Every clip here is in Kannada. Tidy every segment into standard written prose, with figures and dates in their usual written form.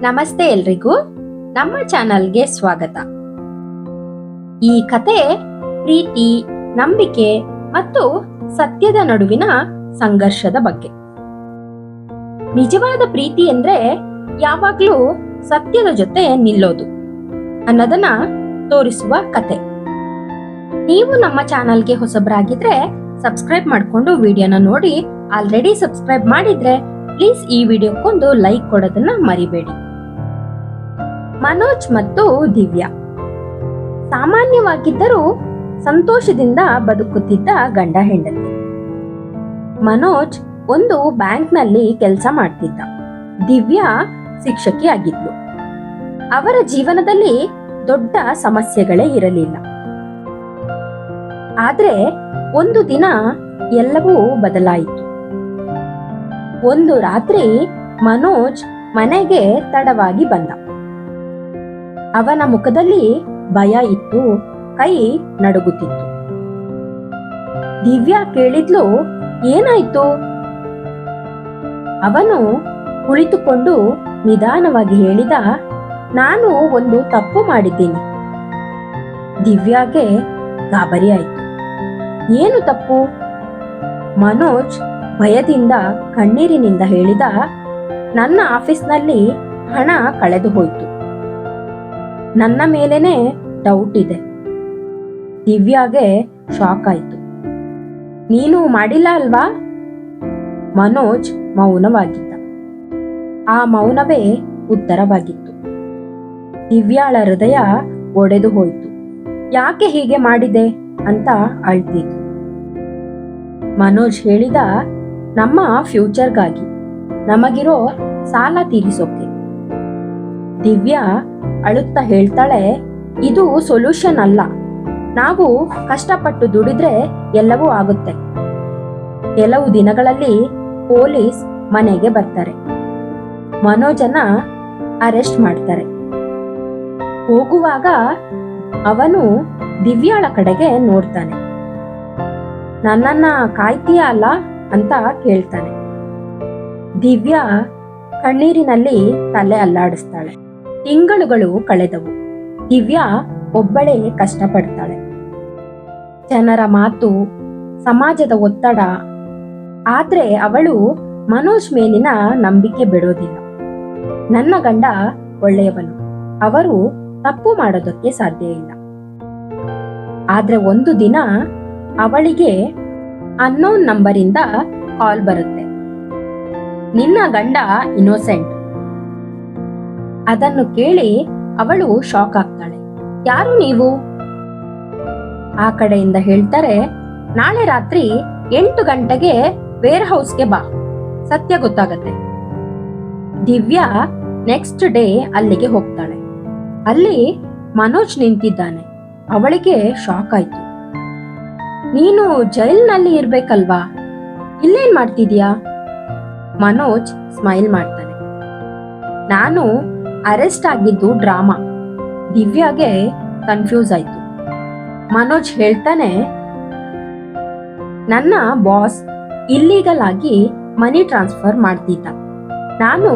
ನಮಸ್ತೆ ಎಲ್ರಿಗೂ, ನಮ್ಮ ಚಾನಲ್ಗೆ ಸ್ವಾಗತ. ಈ ಕತೆ ಪ್ರೀತಿ, ನಂಬಿಕೆ ಮತ್ತು ಸತ್ಯದ ನಡುವಿನ ಸಂಘರ್ಷದ ಬಗ್ಗೆ. ನಿಜವಾದ ಪ್ರೀತಿ ಅಂದ್ರೆ ಯಾವಾಗ್ಲೂ ಸತ್ಯದ ಜೊತೆ ನಿಲ್ಲೋದು ಅನ್ನೋದನ್ನ ತೋರಿಸುವ ಕತೆ. ನೀವು ನಮ್ಮ ಚಾನಲ್ಗೆ ಹೊಸಬರಾಗಿದ್ರೆ ಸಬ್ಸ್ಕ್ರೈಬ್ ಮಾಡ್ಕೊಂಡು ವಿಡಿಯೋನ ನೋಡಿ. ಆಲ್ರೆಡಿ ಸಬ್ಸ್ಕ್ರೈಬ್ ಮಾಡಿದ್ರೆ ಪ್ಲೀಸ್ ಈ ವಿಡಿಯೋಕ್ಕೊಂದು ಲೈಕ್ ಕೊಡೋದನ್ನ ಮರಿಬೇಡಿ. ಮನೋಜ್ ಮತ್ತು ದಿವ್ಯಾ ಸಾಮಾನ್ಯವಾಗಿದ್ದರೂ ಸಂತೋಷದಿಂದ ಬದುಕುತ್ತಿದ್ದ ಗಂಡ ಹೆಂಡತಿ. ಮನೋಜ್ ಒಂದು ಬ್ಯಾಂಕ್ನಲ್ಲಿ ಕೆಲಸ ಮಾಡ್ತಿದ್ದ, ದಿವ್ಯಾ ಶಿಕ್ಷಕಿಯಾಗಿದ್ಲು. ಅವರ ಜೀವನದಲ್ಲಿ ದೊಡ್ಡ ಸಮಸ್ಯೆಗಳೇ ಇರಲಿಲ್ಲ. ಆದ್ರೆ ಒಂದು ದಿನ ಎಲ್ಲವೂ ಬದಲಾಯಿತು. ಒಂದು ರಾತ್ರಿ ಮನೋಜ್ ಮನೆಗೆ ತಡವಾಗಿ ಬಂದ. ಅವನ ಮುಖದಲ್ಲಿ ಭಯ ಇತ್ತು, ಕೈ ನಡುಗುತ್ತಿತ್ತು. ದಿವ್ಯಾ ಕೇಳಿದ್ಲು, ಏನಾಯ್ತು? ಅವನು ಕುಳಿತುಕೊಂಡು ನಿಧಾನವಾಗಿ ಹೇಳಿದ, ನಾನು ಒಂದು ತಪ್ಪು ಮಾಡಿದ್ದೀನಿ. ದಿವ್ಯಾಗೆ ಗಾಬರಿ ಆಯ್ತು. ಏನು ತಪ್ಪು? ಮನೋಜ್ ಭಯದಿಂದ ಕಣ್ಣೀರಿನಿಂದ ಹೇಳಿದ, ನನ್ನ ಆಫೀಸ್ನಲ್ಲಿ ಹಣ ಕಳೆದು ಹೋಯ್ತು. ನನ್ನ ಮೇಲೇನೆ ಡೌಟ್ ಇದೆ. ದಿವ್ಯಾಗೆ ಶಾಕ್ ಆಯ್ತು. ನೀನು ಮಾಡಿಲ್ಲ ಅಲ್ವಾ? ಮನೋಜ್ ಮೌನವಾಗಿದ್ದ. ಆ ಮೌನವೇ ಉತ್ತರವಾಗಿತ್ತು. ದಿವ್ಯಾಳ ಹೃದಯ ಒಡೆದು ಹೋಯ್ತು. ಯಾಕೆ ಹೀಗೆ ಮಾಡಿದೆ ಅಂತ ಅಳ್ತಿತ್ತು. ಮನೋಜ್ ಹೇಳಿದ, ನಮ್ಮ ಫ್ಯೂಚರ್ಗಾಗಿ, ನಮಗಿರೋ ಸಾಲ ತೀರಿಸೋಕೆ. ದಿವ್ಯಾ ಅಳುತ್ತಾ ಹೇಳ್ತಾಳೆ, ಇದು ಸೊಲ್ಯೂಷನ್ ಅಲ್ಲ. ನಾವು ಕಷ್ಟಪಟ್ಟು ದುಡಿದ್ರೆ ಎಲ್ಲವೂ ಆಗುತ್ತೆ. ಕೆಲವು ದಿನಗಳಲ್ಲಿ ಪೊಲೀಸ್ ಮನೆಗೆ ಬರ್ತಾರೆ. ಮನೋಜನ ಅರೆಸ್ಟ್ ಮಾಡ್ತಾರೆ. ಹೋಗುವಾಗ ಅವನು ದಿವ್ಯಾಳ ಕಡೆಗೆ ನೋಡ್ತಾನೆ. ನನ್ನನ್ನ ಕಾಯ್ತೀಯ ಅಲ್ಲ ಅಂತ ಕೇಳ್ತಾನೆ. ದಿವ್ಯಾ ಕಣ್ಣೀರಿನಲ್ಲಿ ತಲೆ ಅಲ್ಲಾಡಿಸ್ತಾಳೆ. ತಿಂಗಳುಗಳು ಕಳೆದವು. ದಿವ್ಯಾ ಒಬ್ಬಳೇ ಕಷ್ಟಪಡ್ತಾಳೆ. ಜನರ ಮಾತು, ಸಮಾಜದ ಒತ್ತಡ. ಆದ್ರೆ ಅವಳು ಮನೋಜ್ ಮೇಲಿನ ನಂಬಿಕೆ ಬಿಡೋದಿಲ್ಲ. ನನ್ನ ಗಂಡ ಒಳ್ಳೆಯವನು, ಅವರು ತಪ್ಪು ಮಾಡೋದಕ್ಕೆ ಸಾಧ್ಯ ಇಲ್ಲ. ಆದ್ರೆ ಒಂದು ದಿನ ಅವಳಿಗೆ ಅನ್ನೋನ್ ನಂಬರಿಂದ ಕಾಲ್ ಬರುತ್ತೆ. ನಿನ್ನ ಗಂಡ ಇನ್ನೋಸೆಂಟ್. ಅದನ್ನು ಕೇಳಿ ಅವಳು ಶಾಕ್ ಆಗ್ತಾಳೆ. ಯಾರು ನೀವು? ಆ ಕಡೆಯಿಂದ ಹೇಳ್ತಾರೆ, ನಾಳೆ ರಾತ್ರಿ 8 ಗಂಟೆಗೆ ವೇರ್ ಹೌಸ್ಗೆ ಬಾ, ಸತ್ಯ ಗೊತ್ತಾಗತ್ತೆ. ದಿವ್ಯಾ ನೆಕ್ಸ್ಟ್ ಡೇ ಅಲ್ಲಿಗೆ ಹೋಗ್ತಾಳೆ. ಅಲ್ಲಿ ಮನೋಜ್ ನಿಂತಿದ್ದಾನೆ. ಅವಳಿಗೆ ಶಾಕ್ ಆಯ್ತು. ನೀನು ಜೈಲ್ನಲ್ಲಿ ಇರ್ಬೇಕಲ್ವಾ, ಇಲ್ಲೇನ್ ಮಾಡ್ತಿದ್ಯಾ? ಮನೋಜ್ ಸ್ಮೈಲ್ ಮಾಡ್ತಾನೆ. ನಾನು ಅರೆಸ್ಟ್ ಆಗಿದ್ದು ಡ್ರಾಮಾ. ದಿವ್ಯಾಗೆ ಕನ್ಫ್ಯೂಸ್ ಆಯ್ತು. ಮನೋಜ್ ಹೇಳ್ತಾನೆ, ನನ್ನ ಬಾಸ್ ಇಲ್ಲೀಗಲ್ ಆಗಿ ಮನಿ ಟ್ರಾನ್ಸ್ಫರ್ ಮಾಡ್ತಿದ್ದ. ನಾನು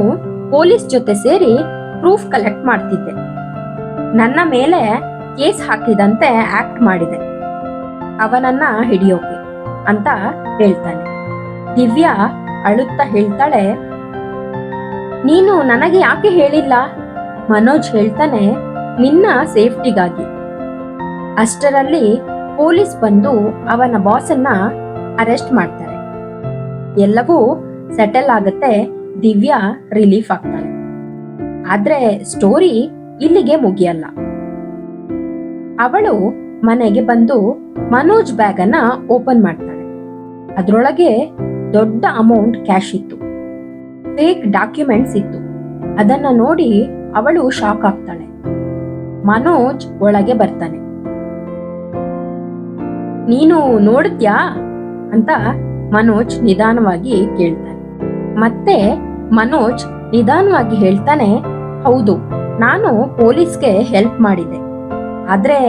ಪೊಲೀಸ್ ಜೊತೆ ಸೇರಿ ಪ್ರೂಫ್ ಕಲೆಕ್ಟ್ ಮಾಡ್ತಿದ್ದೆ. ನನ್ನ ಮೇಲೆ ಕೇಸ್ ಹಾಕಿದಂತೆ ಆಕ್ಟ್ ಮಾಡಿದೆ, ಅವನನ್ನ ಹಿಡಿಯೋಕೆ ಅಂತ ಹೇಳ್ತಾನೆ. ದಿವ್ಯಾ ಅಳುತ್ತಾ ಹೇಳ್ತಾಳೆ, ನೀನು ನನಗೆ ಯಾಕೆ ಹೇಳಿಲ್ಲ? ಮನೋಜ್ ಹೇಳ್ತಾನೆ, ನಿನ್ನ ಸೇಫ್ಟಿಗಾಗಿ. ಅಷ್ಟರಲ್ಲಿ ಪೊಲೀಸ್ ಬಂದು ಅವನ ಬಾಸನ್ನ ಅರೆಸ್ಟ್ ಮಾಡ್ತಾರೆ. ಎಲ್ಲವೂ ಸೆಟಲ್ ಆಗುತ್ತೆ. ದಿವ್ಯಾ ರಿಲೀಫ್ ಆಗ್ತಾಳೆ. ಆದ್ರೆ ಸ್ಟೋರಿ ಇಲ್ಲಿಗೆ ಮುಗಿಯಲ್ಲ. ಅವಳು ಮನೆಗೆ ಬಂದು ಮನೋಜ್ ಬ್ಯಾಗ್ ಅನ್ನ ಓಪನ್ ಮಾಡ್ತಾಳೆ. ಅದ್ರೊಳಗೆ ದೊಡ್ಡ ಅಮೌಂಟ್ ಕ್ಯಾಶ್ ಇತ್ತು, ಫೇಕ್ ಡಾಕ್ಯುಮೆಂಟ್ಸ್ ಇತ್ತು. ಅದನ್ನ ನೋಡಿ ಅವಳು ಶಾಕ್ ಆಗ್ತಾಳೆ. ಮನೋಜ್ ಒಳಗೆ ಬರ್ತಾನೆ. ನೀನು ನೋಡಿದ್ಯಾ ಅಂತ ಮನೋಜ್ ನಿಧಾನವಾಗಿ ಕೇಳ್ತಾನೆ. ಮತ್ತೆ ಮನೋಜ್ ನಿಧಾನವಾಗಿ ಹೇಳ್ತಾನೆ, ಹೌದು, ನಾನು ಪೊಲೀಸ್ಗೆ ಹೆಲ್ಪ್ ಮಾಡಿದೆ. ಆದ್ರೆ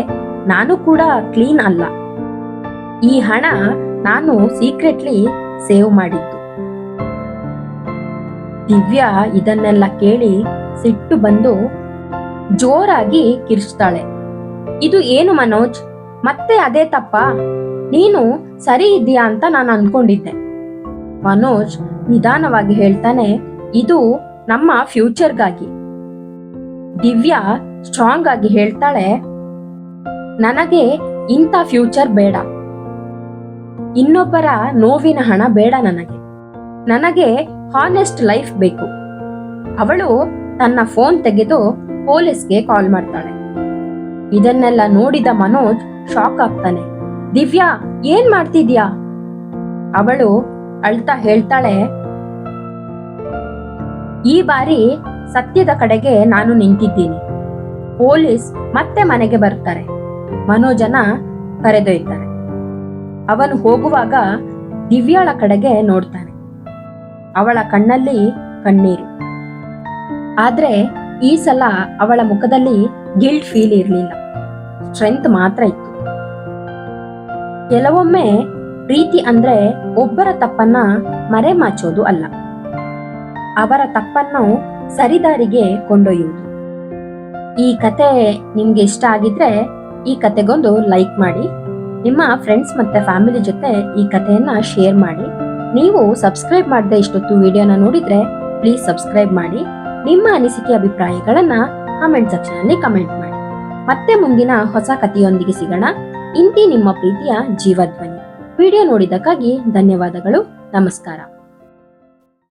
ನಾನು ಕೂಡ ಕ್ಲೀನ್ ಅಲ್ಲ. ಈ ಹಣ ನಾನು ಸೀಕ್ರೆಟ್ಲಿ ಸೇವ್ ಮಾಡಿದ್ದು. ದಿವ್ಯಾ ಇದನ್ನೆಲ್ಲ ಕೇಳಿ ಸಿಟ್ಟು ಬಂದು ಜೋರಾಗಿ ಕಿರ್ಚ್ತಾಳೆ. ಇದು ಏನು ಮನೋಜ್, ಮತ್ತೆ ಅದೇ ತಪ್ಪಾ? ನೀನು ಸರಿ ಇದೆಯಾ ಅಂತ ನಾನು ಅನ್ಕೊಂಡಿದ್ದೆ. ಮನೋಜ್ ನಿಧಾನವಾಗಿ ಹೇಳ್ತಾನೆ, ಇದು ನಮ್ಮ ಫ್ಯೂಚರ್ಗಾಗಿ. ದಿವ್ಯಾ ಸ್ಟ್ರಾಂಗ್ ಆಗಿ ಹೇಳ್ತಾಳೆ, ನನಗೆ ಇಂಥ ಫ್ಯೂಚರ್ ಬೇಡ. ಇನ್ನೊಬ್ಬರ ನೋವಿನ ಹಣ ಬೇಡ ನನಗೆ ಹಾನೆಸ್ಟ್ ಲೈಫ್ ಬೇಕು. ಅವಳು ತನ್ನ ಫೋನ್ ತೆಗೆದು ಪೊಲೀಸ್ಗೆ ಕಾಲ್ ಮಾಡ್ತಾಳೆ. ಇದನ್ನೆಲ್ಲ ನೋಡಿದ ಮನೋಜ್ ಶಾಕ್ ಆಗ್ತಾನೆ. ದಿವ್ಯಾ, ಏನ್ ಮಾಡ್ತಿದ್ಯಾ? ಅವಳು ಅಳ್ತಾ ಹೇಳ್ತಾಳೆ, ಈ ಬಾರಿ ಸತ್ಯದ ಕಡೆಗೆ ನಾನು ನಿಂತಿದ್ದೀನಿ. ಪೊಲೀಸ್ ಮತ್ತೆ ಮನೆಗೆ ಬರ್ತಾರೆ. ಮನೋಜನ ಕರೆದೊಯ್ತಾರೆ. ಅವನು ಹೋಗುವಾಗ ದಿವ್ಯಾಳ ಕಡೆಗೆ ನೋಡ್ತಾನೆ. ಅವಳ ಕಣ್ಣಲ್ಲಿ ಕಣ್ಣೀರು. ಆದ್ರೆ ಈ ಸಲ ಅವಳ ಮುಖದಲ್ಲಿ ಗಿಲ್ಟ್ ಫೀಲ್ ಇರಲಿಲ್ಲ, ಸ್ಟ್ರೆಂತ್ ಮಾತ್ರ ಇತ್ತು. ಕೆಲವೊಮ್ಮೆ ಪ್ರೀತಿ ಅಂದ್ರೆ ಒಬ್ಬರ ತಪ್ಪನ್ನ ಮರೆಮಾಚೋದು ಅಲ್ಲ, ಅವರ ತಪ್ಪನ್ನು ಸರಿದಾರಿಗೆ ಕೊಂಡೊಯ್ಯುವುದು. ಈ ಕತೆ ನಿಮ್ಗೆ ಇಷ್ಟ ಆಗಿದ್ರೆ ಈ ಕತೆಗೊಂದು ಲೈಕ್ ಮಾಡಿ, ನಿಮ್ಮ ಫ್ರೆಂಡ್ಸ್ ಮತ್ತೆ ಫ್ಯಾಮಿಲಿ ಜೊತೆ ಈ ಕಥೆಯನ್ನ ಶೇರ್ ಮಾಡಿ. ನೀವು ಸಬ್ಸ್ಕ್ರೈಬ್ ಮಾಡದೆ ಇಷ್ಟೊತ್ತು ವಿಡಿಯೋನ ನೋಡಿದ್ರೆ ಪ್ಲೀಸ್ ಸಬ್ಸ್ಕ್ರೈಬ್ ಮಾಡಿ. ನಿಮ್ಮ ಅನಿಸಿಕೆ ಅಭಿಪ್ರಾಯಗಳನ್ನ ಕಮೆಂಟ್ ಸೆಕ್ಷನ್ ಅಲ್ಲಿ ಕಮೆಂಟ್ ಮಾಡಿ. ಮತ್ತೆ ಮುಂದಿನ ಹೊಸ ಕಥೆಯೊಂದಿಗೆ ಸಿಗೋಣ. ಇಂತಿ ನಿಮ್ಮ ಪ್ರೀತಿಯ ಜೀವಧ್ವನಿ. ವಿಡಿಯೋ ನೋಡಿದ್ದಕ್ಕಾಗಿ ಧನ್ಯವಾದಗಳು. ನಮಸ್ಕಾರ.